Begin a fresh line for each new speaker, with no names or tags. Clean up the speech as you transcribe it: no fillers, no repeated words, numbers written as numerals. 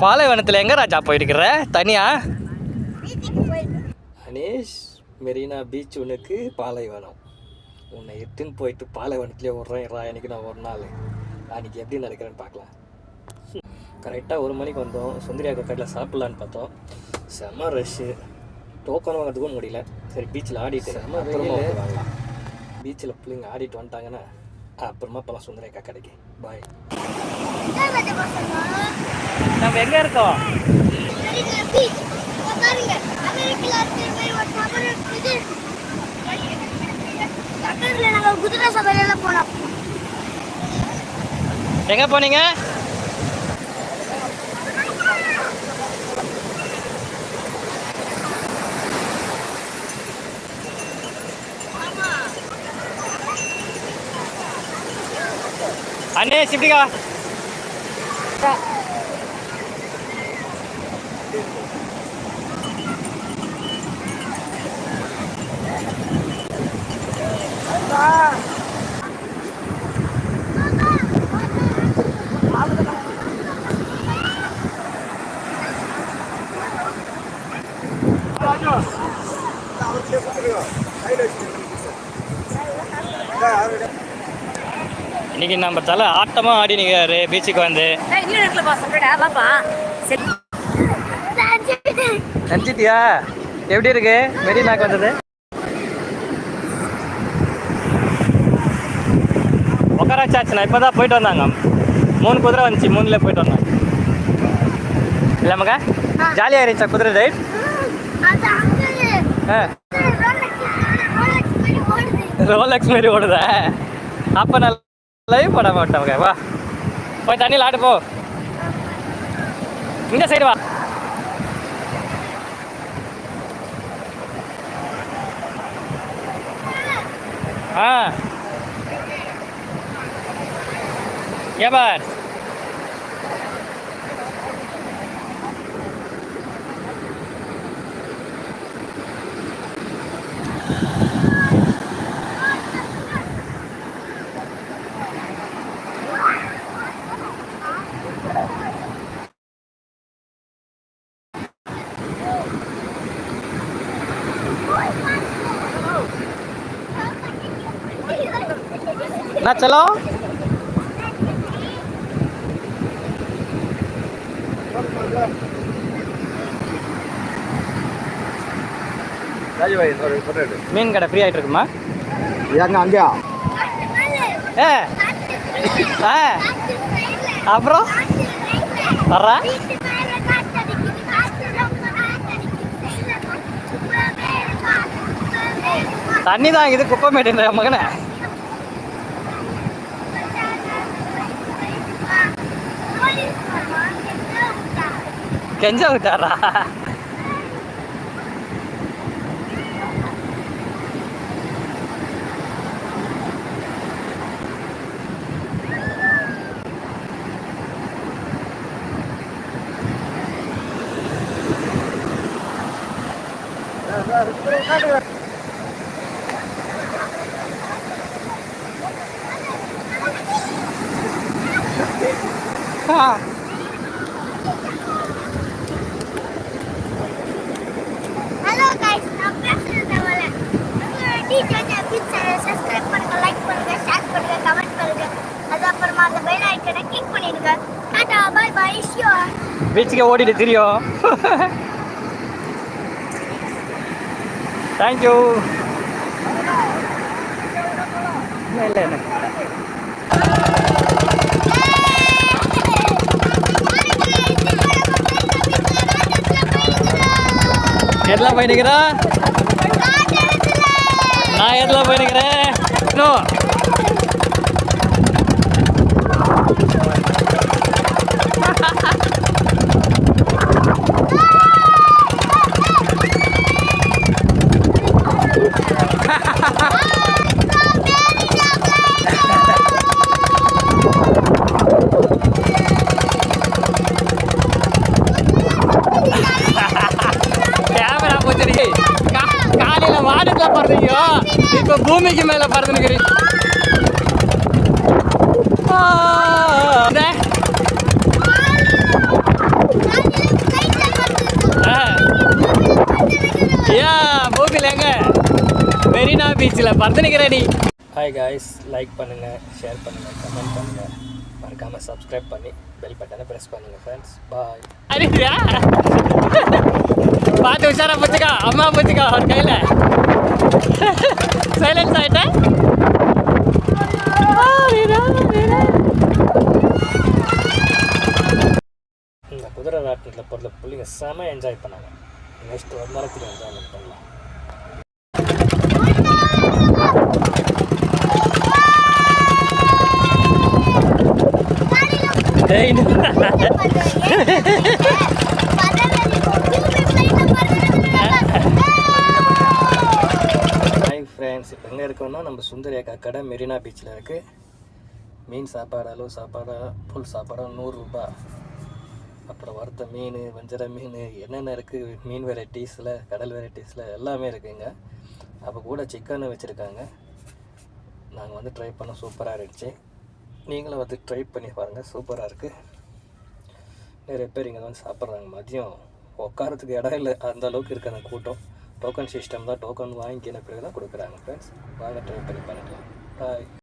பாலைவனத்தில் எங்க ராஜா போயிருக்கிற தனியா? அனீஷ், மெரினா பீச் உனக்கு பாலைவனம். உன்னை எட்டுன்னு போயிட்டு பாலைவனத்துலேயே விட்றேன். எனக்கு நான் ஒரு நாள் அன்றைக்கி எப்படி நடக்கிறேன்னு பார்க்கலாம். கரெக்டாக 1 மணிக்கு வந்தோம். சுந்தரியா கடையில் சாப்பிட்லான்னு பார்த்தோம். செம்ம ரஷ்ஷு, டோக்கன் வாங்கிறதுக்கும் முடியல. சரி பீச்சில் ஆடிட்டு அப்புறமா வாங்கலாம். பீச்சில் பிள்ளைங்க ஆடிட்டு வந்துட்டாங்கன்னா அப்புறமா போகலாம் சுந்தரியா கடைக்கு. பாய். நம்ம எங்கே இருக்கோம்? எங்க போனீங்க? அண்ணே சிப்டிகா இன்னைக்கு நம்ம தலை ஆட்டமா ஆடி நிற்கிறாரு பீச்சுக்கு வந்து. நினச்சிட்டியா எப்படி இருக்கு மெரினாக்கு வந்தது? உட்காராச்சாச்சு. நான் இப்போ தான் போயிட்டு வந்தாங்க. 3 குதிரை வந்துச்சு. 3ல போயிட்டு வந்தாங்க. இல்லைமாக்கா ஜாலியாக இருந்துச்சா குதிரை ரைட்? ரோலக்ஸ் மாரி ஓடுதா? அப்போ நல்லா லைவ் போட மாட்டோம். வா போய் தண்ணியில் ஆடு போ. இந்த சைடு வா. ஏபார் ना चलो। மீன் கடை ஃப்ரீ ஆகிட்டு இருக்குமா?
எங்க அங்கேயா?
அப்புறம் வர்றா தண்ணி தான் இது குப்பை மேட்டுன்ற மகனை கெஞ்சா விட்டாரா?
Hello guys, நான் பேசுறது வரல. உங்களோட டிஜே சப்ஸ்கிரைப் பண்ணுங்க, லைக் பண்ணுங்க, ஷேர் பண்ணுங்க, கமெண்ட் பண்ணுங்க. அதுக்கப்புறமா அந்த பெல் ஐகானை கிளிக் பண்ணிடுங்க. டாடா பை பை ஷியோ.
பீச்சுக்கு ஓடிட்டு தெரியும். Thank you. இல்லை இல்லை எதில் போயினுக்கிறேன்? நான் எதில் போயினுக்கிறேன்? இன்னும் காலையில் வானத்தில் பறந்தீங்க, இப்போ பூமிக்கு மேலே பறந்துனுக்கிறீங்க.
மெரினா பீச்சில் பறந்துனுக்கிறடி.
ஹாய் காய்ஸ், லைக் பண்ணுங்கள், ஷேர் பண்ணுங்கள், கமெண்ட் பண்ணுங்கள், மறக்காமல் சப்ஸ்கிரைப் பண்ணி பெல் பட்டனை ப்ரெஸ் பண்ணுங்கள் ஃப்ரெண்ட்ஸ். பாய்.
அடியா பார்த்து உஷாரா போச்சுக்கா, அம்மா போச்சுக்கா ஒரு கையில். சைலன்ஸ் ஆகிட்டேன்.
இந்த குதிரை நாட்டில் பொருளை பிள்ளைங்க செம என்ஜாய் பண்ணாங்க. நெக்ஸ்ட் ஒரு நாளைக்கு என்ஜாய்மெண்ட் பண்ணலாம். ஹாய் ஃப்ரெண்ட்ஸ், இப்போ எங்கே இருக்கோம்னா நம்ம சுந்தரி அக்கா கடை மெரினா பீச்சில் இருக்குது. மீன் சாப்பாடு, அளவு சாப்பாடு, ஃபுல் சாப்பாடு 100 ரூபா. அப்புறம் வறுத்த மீன், வஞ்சர மீன், என்னென்ன இருக்குது மீன் வெரைட்டிஸில், கடல் வெரைட்டிஸில் எல்லாமே இருக்குங்க. அப்போ கூட சிக்கன் வச்சுருக்காங்க. நாங்கள் வந்து ட்ரை பண்ண சூப்பராக இருந்துச்சு. நீங்களும் வந்து ட்ரை பண்ணி பாருங்கள், சூப்பராக இருக்குது. நிறைய பேர் இங்கே வந்து சாப்பிட்றாங்க. மதியம் உட்காரத்துக்கு இடம் இல்லை, அந்த அளவுக்கு இருக்குது அந்த கூட்டம். டோக்கன் சிஸ்டம் தான், டோக்கன் வாங்கிக்கின பிறகு தான் கொடுக்குறாங்க ஃப்ரெண்ட்ஸ். வாங்க ட்ரை பண்ணி பண்ணிக்கலாம். பாய்.